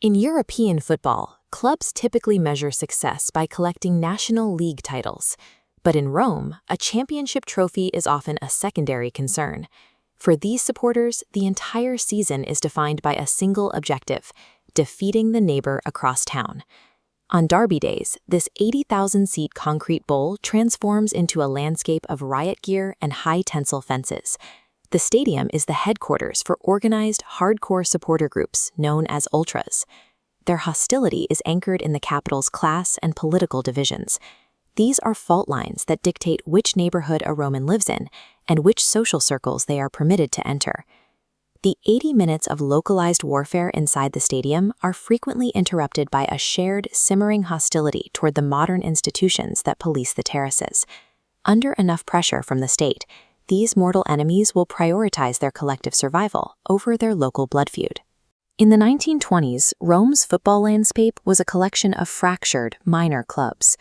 In European football, clubs typically measure success by collecting national league titles. But in Rome, a championship trophy is often a secondary concern. For these supporters, the entire season is defined by a single objective: defeating the neighbor across town. On derby days, this 80,000-seat concrete bowl transforms into a landscape of riot gear and high-tensile fences. The stadium is the headquarters for organized, hardcore supporter groups known as ultras. Their hostility is anchored in the capital's class and political divisions. These are fault lines that dictate which neighborhood a Roman lives in and which social circles they are permitted to enter. The 80 minutes of localized warfare inside the stadium are frequently interrupted by a shared, simmering hostility toward the modern institutions that police the terraces. Under enough pressure from the state, these mortal enemies will prioritize their collective survival over their local blood feud. In the 1920s, Rome's football landscape was a collection of fractured, minor clubs.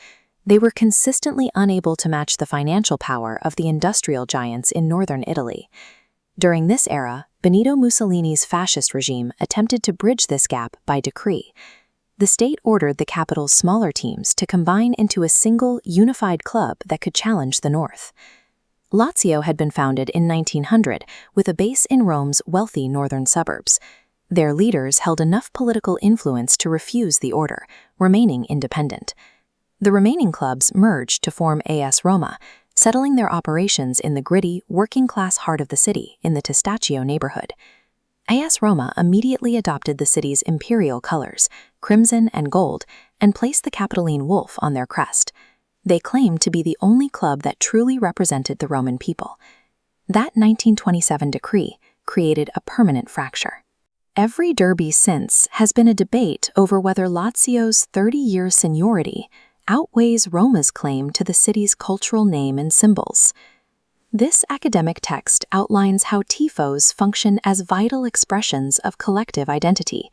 They were consistently unable to match the financial power of the industrial giants in northern Italy. During this era, Benito Mussolini's fascist regime attempted to bridge this gap by decree. The state ordered the capital's smaller teams to combine into a single, unified club that could challenge the north. Lazio had been founded in 1900 with a base in Rome's wealthy northern suburbs. Their leaders held enough political influence to refuse the order, remaining independent. The remaining clubs merged to form AS Roma, settling their operations in the gritty, working-class heart of the city in the Stadio neighborhood. AS Roma immediately adopted the city's imperial colors, crimson and gold, and placed the Capitoline wolf on their crest. They claimed to be the only club that truly represented the Roman people. That 1927 decree created a permanent fracture. Every derby since has been a debate over whether Lazio's 30-year seniority outweighs Roma's claim to the city's cultural name and symbols. This academic text outlines how tifos function as vital expressions of collective identity.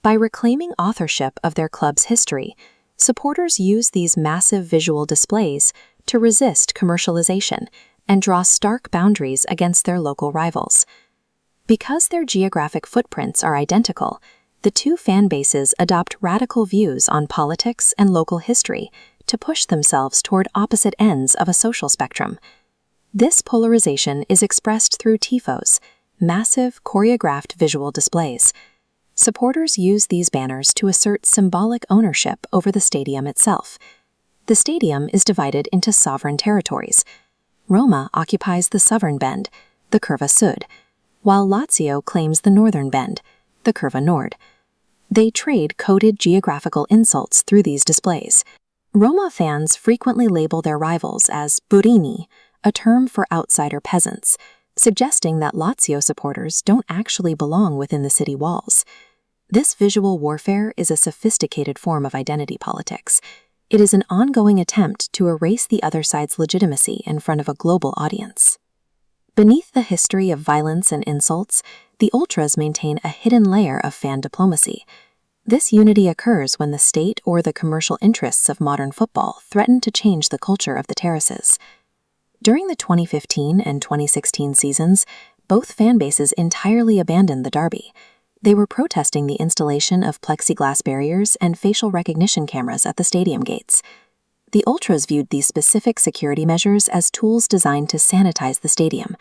By reclaiming authorship of their club's history, supporters use these massive visual displays to resist commercialization and draw stark boundaries against their local rivals. Because their geographic footprints are identical, the two fan bases adopt radical views on politics and local history to push themselves toward opposite ends of a social spectrum. This polarization is expressed through tifos, massive choreographed visual displays. Supporters use these banners to assert symbolic ownership over the stadium itself. The stadium is divided into sovereign territories. Roma occupies the southern bend, the Curva Sud, while Lazio claims the northern bend, the Curva Nord. They trade coded geographical insults through these displays. Roma fans frequently label their rivals as burini, a term for outsider peasants, suggesting that Lazio supporters don't actually belong within the city walls. This visual warfare is a sophisticated form of identity politics. It is an ongoing attempt to erase the other side's legitimacy in front of a global audience. Beneath the history of violence and insults, the ultras maintain a hidden layer of fan diplomacy. This unity occurs when the state or the commercial interests of modern football threaten to change the culture of the terraces. During the 2015 and 2016 seasons, both fan bases entirely abandoned the derby. They were protesting the installation of plexiglass barriers and facial recognition cameras at the stadium gates. The ultras viewed these specific security measures as tools designed to sanitize the stadium.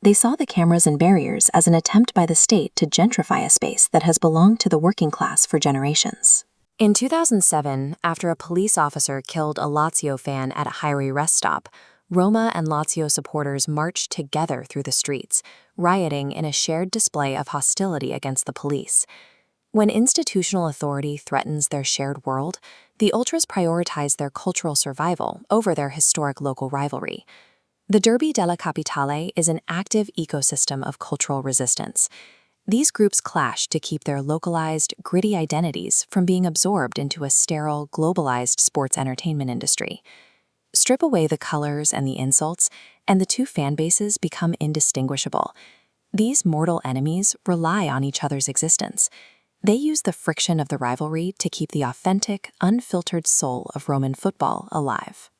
They saw the cameras and barriers as an attempt by the state to gentrify a space that has belonged to the working class for generations. In 2007, after a police officer killed a Lazio fan at a highway rest stop, Roma and Lazio supporters marched together through the streets, rioting in a shared display of hostility against the police. When institutional authority threatens their shared world, the ultras prioritize their cultural survival over their historic local rivalry. The Derby Della Capitale is an active ecosystem of cultural resistance. These groups clash to keep their localized, gritty identities from being absorbed into a sterile, globalized sports entertainment industry. Strip away the colors and the insults, and the two fan bases become indistinguishable. These mortal enemies rely on each other's existence. They use the friction of the rivalry to keep the authentic, unfiltered soul of Roman football alive.